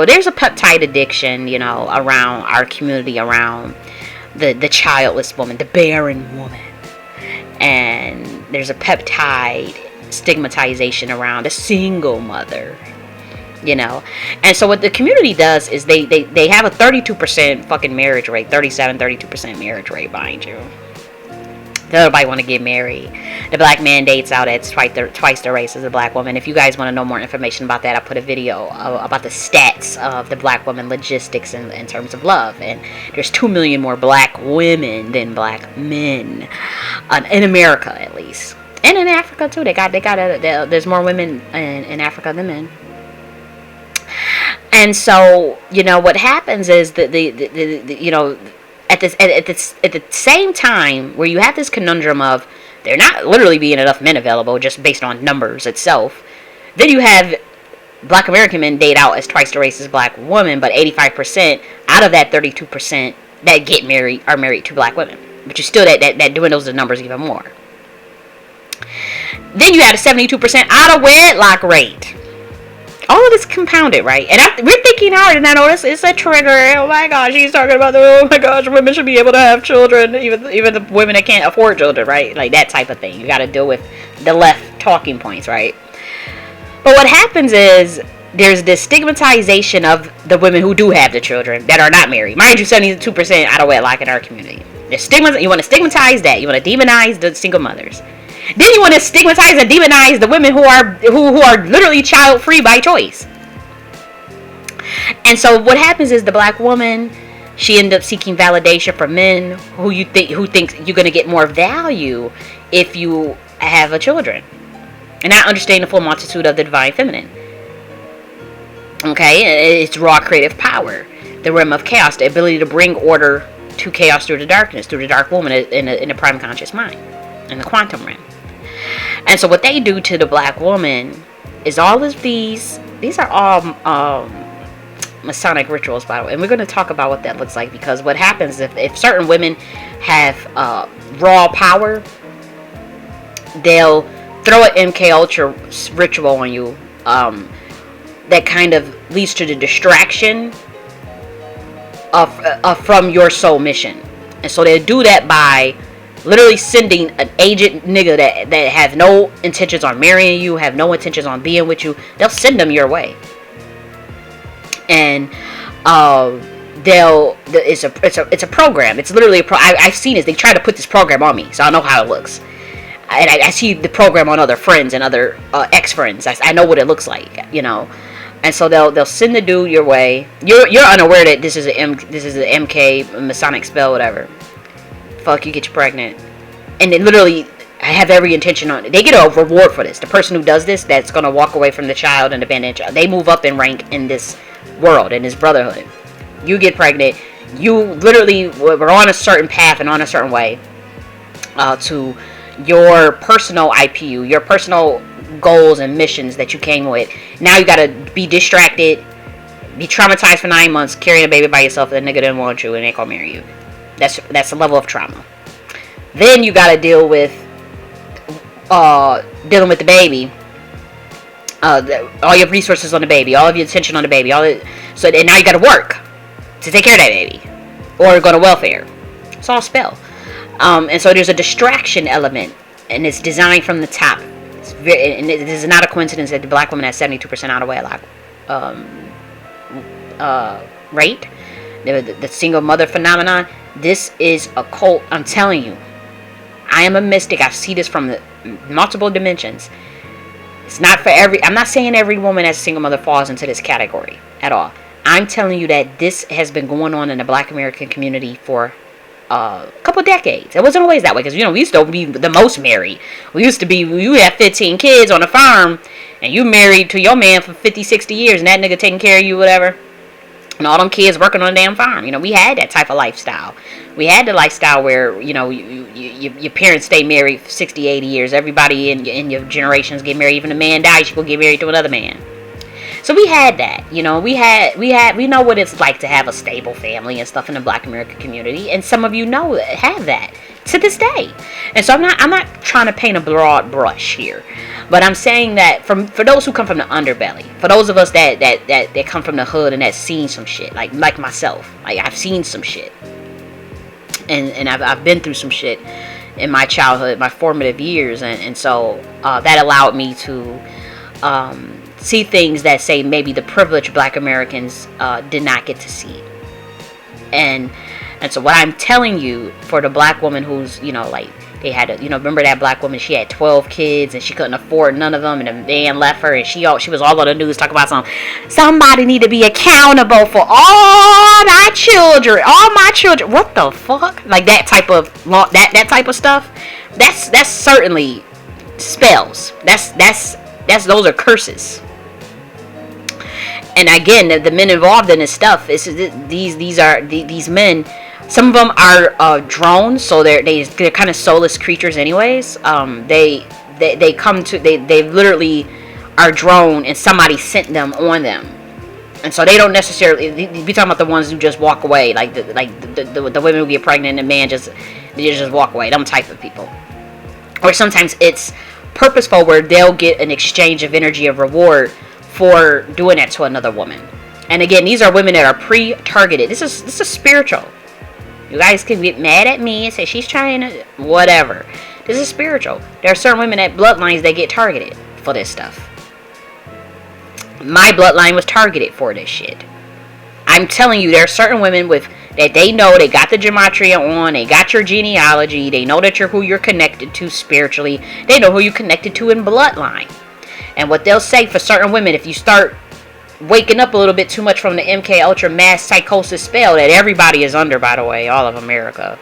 there's a peptide addiction, around our community, around the childless woman, the barren woman. And there's a peptide stigmatization around a single mother, And so what the community does is they have a 32% fucking marriage rate, 32% marriage rate, mind you. Nobody want to get married. The black man dates out at twice the race as a black woman. If you guys want to know more information about that, I put a video about the stats of the black woman logistics in terms of love. And there's 2 million more black women than black men in America, at least, and in Africa too. There's more women in Africa than men. And so what happens is that at the same time where you have this conundrum of there not literally being enough men available just based on numbers itself, then you have black American men date out as twice the race as black women, but 85% out of that 32% that get married are married to black women. But you still that dwindles the numbers even more. Then you had a 72% out of wedlock rate. All of this compounded, right? And we're thinking hard, and I know it's a trigger. Oh my gosh, she's talking about oh my gosh, women should be able to have children, even the women that can't afford children, right? Like that type of thing. You got to deal with the left talking points, right? But what happens is there's this stigmatization of the women who do have the children that are not married. Mind you, 72% out of wedlock in our community. You want to stigmatize that. You want to demonize the single mothers. Then you want to stigmatize and demonize the women who are literally child free by choice. And so what happens is the black woman, she ends up seeking validation from men who think you're going to get more value if you have a children, and not understanding the full multitude of the divine feminine. Okay, it's raw creative power, the realm of chaos, the ability to bring order to chaos through the darkness, through the dark woman in the prime conscious mind, in the quantum realm. And so what they do to the black woman is all of these are all Masonic rituals, by the way. And we're going to talk about what that looks like, because what happens if certain women have raw power, they'll throw an MK Ultra ritual on you that kind of leads to the distraction of from your soul mission. And so they'll do that by literally sending an agent nigga that has no intentions on marrying you, have no intentions on being with you. They'll send them your way, and it's a program. It's literally I've seen this. They try to put this program on me, so I know how it looks. And I see the program on other friends and other ex-friends. I know what it looks like, And so they'll send the dude your way. You're unaware that this is an MK Masonic spell, whatever. Fuck, you get you pregnant, and then literally I have every intention on it. They get a reward for this. The person who does this, that's gonna walk away from the child and abandon the child, they move up in rank in this world, in this brotherhood. You get pregnant. You literally were on a certain path and on a certain way to your personal IPU, your personal goals and missions that you came with. Now you gotta be distracted, be traumatized for 9 months, carrying a baby by yourself, and the nigga didn't want you and ain't gonna marry you. That's a level of trauma. Then you gotta deal with the baby, all your resources on the baby, all of your attention on the baby, so now you gotta work to take care of that baby, or go to welfare. It's all spell. And so there's a distraction element, and it's designed from the top. And this is not a coincidence that the black woman has 72% out of wedlock rate. The single mother phenomenon. This is a cult. I'm telling you, I am a mystic. I see this from the multiple dimensions. It's not for I'm not saying every woman as a single mother falls into this category at all. I'm telling you that this has been going on in the black American community for a couple decades. It wasn't always that way, because we used to be the most married. You have 15 kids on a farm, and you married to your man for 50, 60 years, and that nigga taking care of you, whatever. And all them kids working on a damn farm. We had that type of lifestyle. We had the lifestyle where, your parents stay married for 60, 80 years. Everybody in your generations get married. Even a man dies, you will get married to another man. So we had that. We know what it's like to have a stable family and stuff in the black American community. And some of you have that. to this day. And so I'm not trying to paint a broad brush here, but I'm saying that for those who come from the underbelly, for those of us that come from the hood and that's seen some shit, like myself, like I've seen some shit, and I've been through some shit in my childhood, my formative years, and so that allowed me to see things that say maybe the privileged Black Americans did not get to see. And so what I'm telling you, for the Black woman who's, like, they had remember that Black woman, she had 12 kids and she couldn't afford none of them, and the man left her, and she was all on the news talking about somebody need to be accountable for all my children. What the fuck? Like that type of law, that type of stuff. That's certainly spells. Those are curses. And again, the men involved in this stuff, these men. Some of them are drones, so they're kind of soulless creatures, anyways. They literally are drone, and somebody sent them on them, and so they don't necessarily. We talking about the ones who just walk away, like the women who get pregnant and man just walk away. Them type of people. Or sometimes it's purposeful, where they'll get an exchange of energy of reward for doing that to another woman. And again, these are women that are pre-targeted. This is spiritual. You guys can get mad at me and say she's trying to whatever. This is spiritual. There are certain women at bloodlines that get targeted for this stuff. My bloodline was targeted for this shit. I'm telling you, there are certain women that they know, they got the gematria on, they got your genealogy, they know that who you're connected to spiritually, they know who you're connected to in bloodline. And what they'll say for certain women, if you start waking up a little bit too much from the MK Ultra mass psychosis spell that everybody is under, by the way, all of America,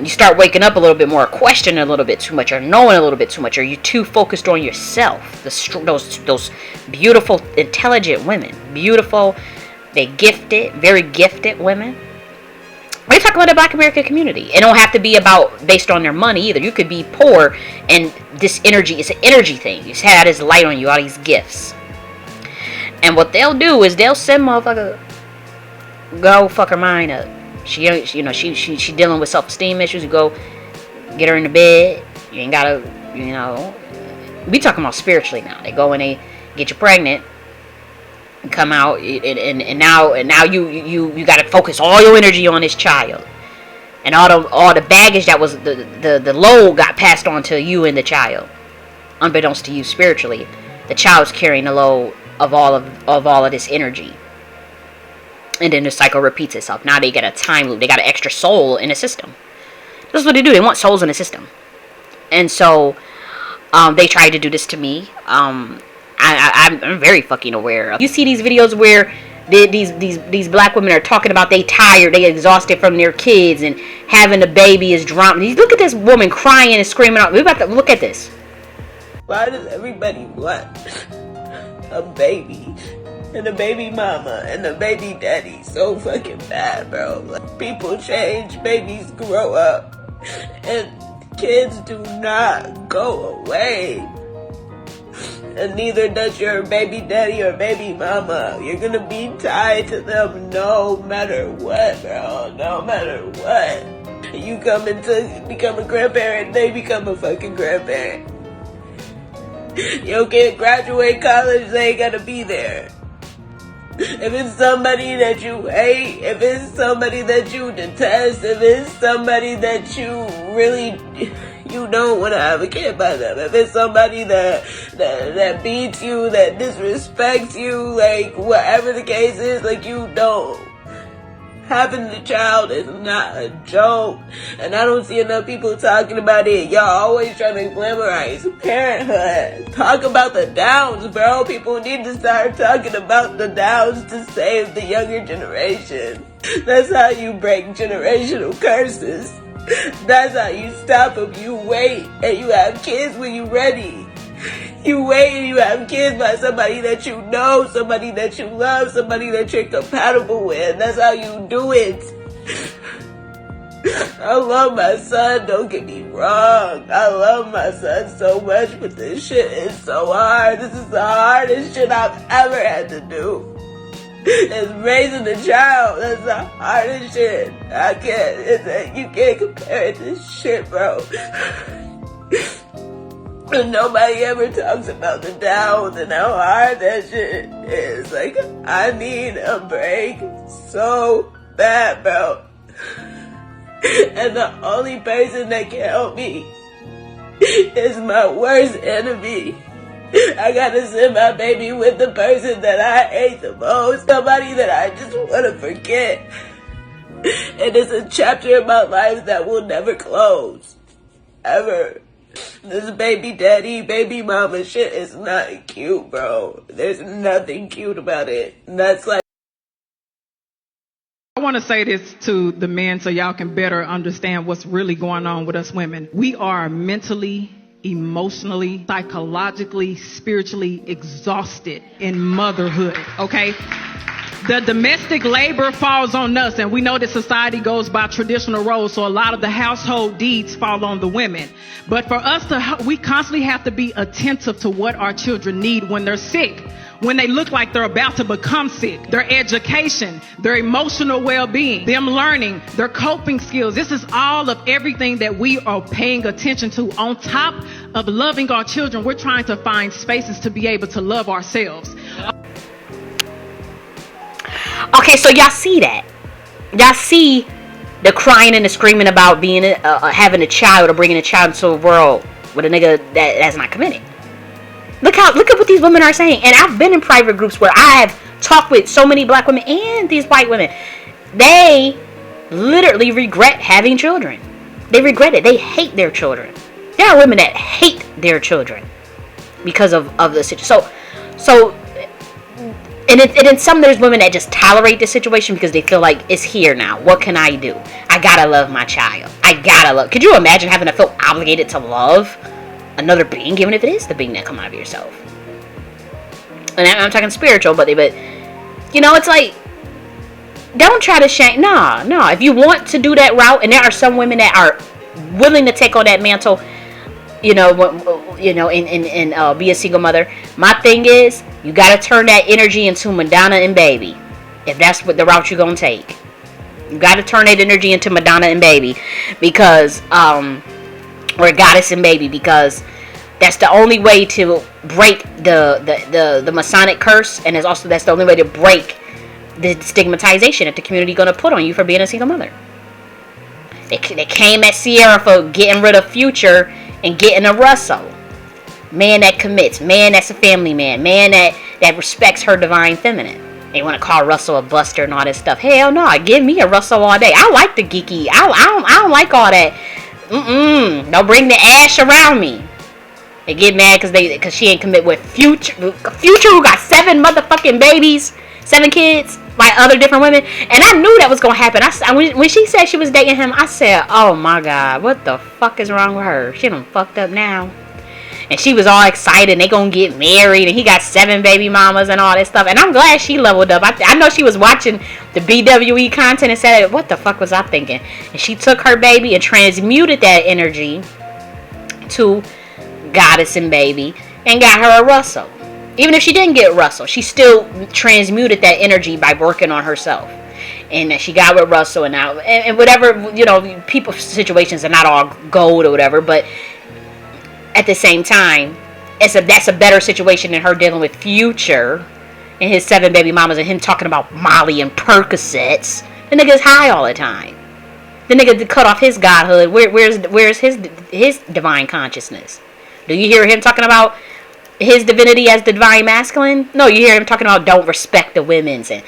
you start waking up a little bit more, questioning a little bit too much, or knowing a little bit too much, or you're too focused on yourself. Those beautiful, intelligent women, beautiful, they gifted, very gifted women. We're talking about the Black American community. It don't have to be based on their money either. You could be poor, and this energy, it's an energy thing. You just have this light on you, all these gifts. And what they'll do is they'll send motherfucker, go fuck her mind up. She dealing with self-esteem issues. You go get her in the bed. You ain't gotta, we talking about spiritually now. They go and they get you pregnant, and come out, and now you gotta focus all your energy on this child, and all the baggage that was the load got passed on to you and the child, unbeknownst to you spiritually. The child's carrying the load of all of this energy, and then the cycle repeats itself. Now they get a time loop. They got an extra soul in the system. This is what they do. They want souls in the system, and so they tried to do this to me. I'm very fucking aware of. You see these videos where these Black women are talking about they tired, they exhausted from their kids, and having a baby is drama. Look at this woman crying and screaming out. We're about to look at this. Why does everybody want a baby and a baby mama and a baby daddy so fucking bad, bro? Like, people change, babies grow up, and kids do not go away. And neither does your baby daddy or baby mama. You're gonna be tied to them no matter what, bro. No matter what. You come to become a grandparent, they become a fucking grandparent. Your kid graduate college, they ain't gotta be there. If it's somebody that you hate, if it's somebody that you detest, if it's somebody that you really, you don't want to have a kid by them, if it's somebody that beats you, that disrespects you, like whatever the case is, like you don't. Having a child is not a joke, and I don't see enough people talking about it. Y'all always trying to glamorize parenthood. Talk about the downs, bro. People need to start talking about the downs to save the younger generation. That's how you break generational curses. That's how you stop them. You wait, and you have kids when you're ready. You wait and you have kids by somebody that you know, somebody that you love, somebody that you're compatible with. That's how you do it. I love my son, don't get me wrong. I love my son so much, but this shit is so hard. This is the hardest shit I've ever had to do. It's raising a child. That's the hardest shit. I can't. You can't compare it to shit, bro. And nobody ever talks about the downs and how hard that shit is. Like, I need a break so bad, bro. And the only person that can help me is my worst enemy. I gotta send my baby with the person that I hate the most. Somebody that I just wanna forget. And it's a chapter in my life that will never close. Ever. This baby daddy, baby mama shit is not cute, bro. There's nothing cute about it. And that's like... I want to say this to the men so y'all can better understand what's really going on with us women. We are mentally, emotionally, psychologically, spiritually exhausted in motherhood, okay? The domestic labor falls on us, and we know that society goes by traditional roles, so a lot of the household deeds fall on the women. But for us we constantly have to be attentive to what our children need when they're sick, when they look like they're about to become sick, their education, their emotional well-being, them learning, their coping skills. This is all of everything that we are paying attention to. On top of loving our children, we're trying to find spaces to be able to love ourselves. Okay, so y'all see that. Y'all see the crying and the screaming about being having a child or bringing a child into a world with a nigga that's not committed. Look at what these women are saying. And I've been in private groups where I have talked with so many black women and these white women. They literally regret having children. They regret it. They hate their children. There are women that hate their children because of the situation. So and then some, there's women that just tolerate the situation because they feel like it's here now. What can I do? I gotta love my child. Could you imagine having to feel obligated to love another being, even if it is the being that come out of yourself? And I'm talking spiritual, but you know, it's like, don't try to shame. No. If you want to do that route, and there are some women that are willing to take on that mantle, and be a single mother. My thing is, you gotta turn that energy into Madonna and Baby, if that's what the route you're gonna take. You gotta turn that energy into Madonna and Baby, because or Goddess and Baby, because that's the only way to break the Masonic curse, and that's the only way to break the stigmatization that the community gonna put on you for being a single mother. They came at Sierra for getting rid of Future and getting a Russell. Man that commits, man that's a family man that respects her divine feminine. They want to call Russell a buster and all this stuff. Hell no, give me a Russell all day. I like the geeky. I don't like all that. Don't bring the ash around me. They get mad because she ain't commit with Future who got 7 motherfucking babies, 7 kids by other different women. And I knew that was gonna happen. When she said she was dating him, I said, oh my god, what the fuck is wrong with her? She done fucked up now. And she was all excited, and they gonna get married, and he got 7 baby mamas and all that stuff. And I'm glad she leveled up. I know she was watching the BWE content and said, what the fuck was I thinking? And she took her baby and transmuted that energy to Goddess and Baby and got her a Russell. Even if she didn't get Russell, she still transmuted that energy by working on herself. And she got with Russell, and now, and whatever, people's situations are not all gold or whatever, but at the same time, that's a better situation than her dealing with Future and his 7 baby mamas and him talking about Molly and Percocets. The nigga's high all the time. The nigga cut off his godhood. Where's his divine consciousness? Do you hear him talking about his divinity as the divine masculine? No, you hear him talking about don't respect the women's and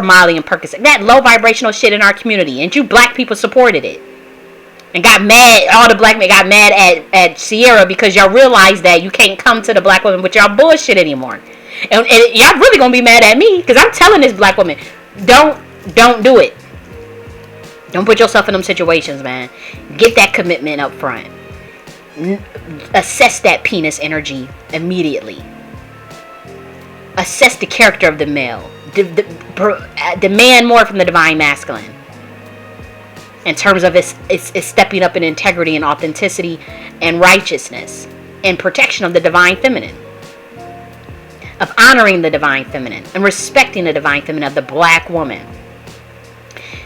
Molly and Percocet. That low vibrational shit in our community, and you black people supported it. And got mad, all the black men got mad at Sierra because y'all realized that you can't come to the black woman with y'all bullshit anymore. And y'all really gonna be mad at me because I'm telling this black woman, don't do it. Don't put yourself in them situations, man. Get that commitment up front. Assess that penis energy immediately. Assess the character of the male. Demand more from the divine masculine. In terms of its stepping up in integrity and authenticity and righteousness and protection of the divine feminine. of honoring the divine feminine and respecting the divine feminine of the black woman.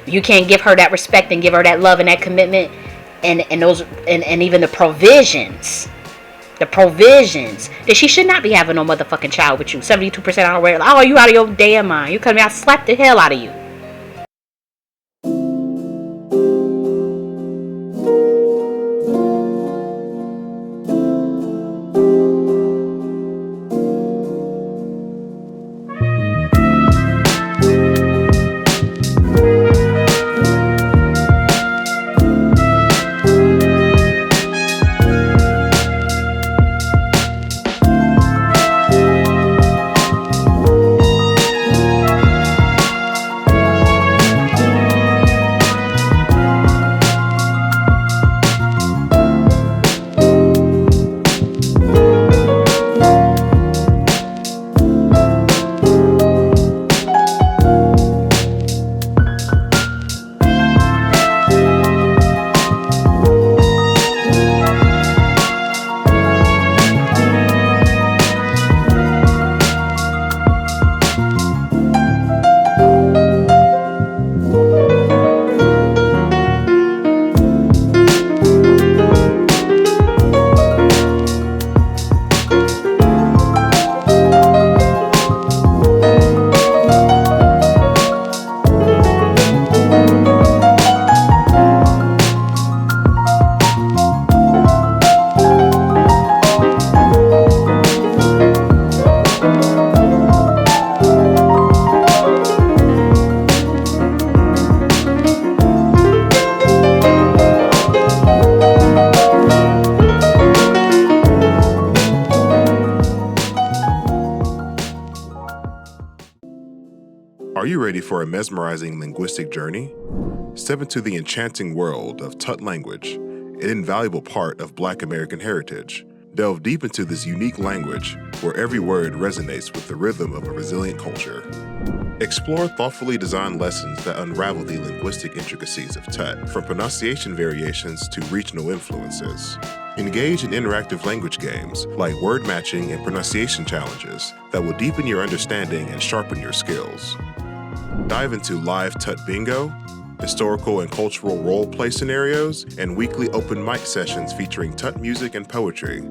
You can't give her that respect and give her that love and that commitment and those and even the provisions. The provisions that she should not be having no motherfucking child with you. 72% out of where, oh, you out of your damn mind. You coming out, slap the hell out of you. Are you ready for a mesmerizing linguistic journey? Step into the enchanting world of Tut language, an invaluable part of Black American heritage. Delve deep into this unique language where every word resonates with the rhythm of a resilient culture. Explore thoughtfully designed lessons that unravel the linguistic intricacies of Tut, from pronunciation variations to regional influences. Engage in interactive language games like word matching and pronunciation challenges that will deepen your understanding and sharpen your skills. Dive into live Tut bingo, historical and cultural role-play scenarios, and weekly open mic sessions featuring Tut music and poetry.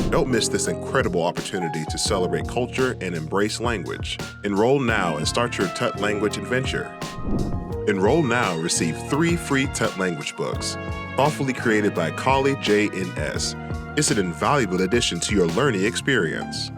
Don't miss this incredible opportunity to celebrate culture and embrace language. Enroll now and start your Tut language adventure. Enroll now and receive 3 free Tut language books, thoughtfully created by colleague J.N.S. It's an invaluable addition to your learning experience.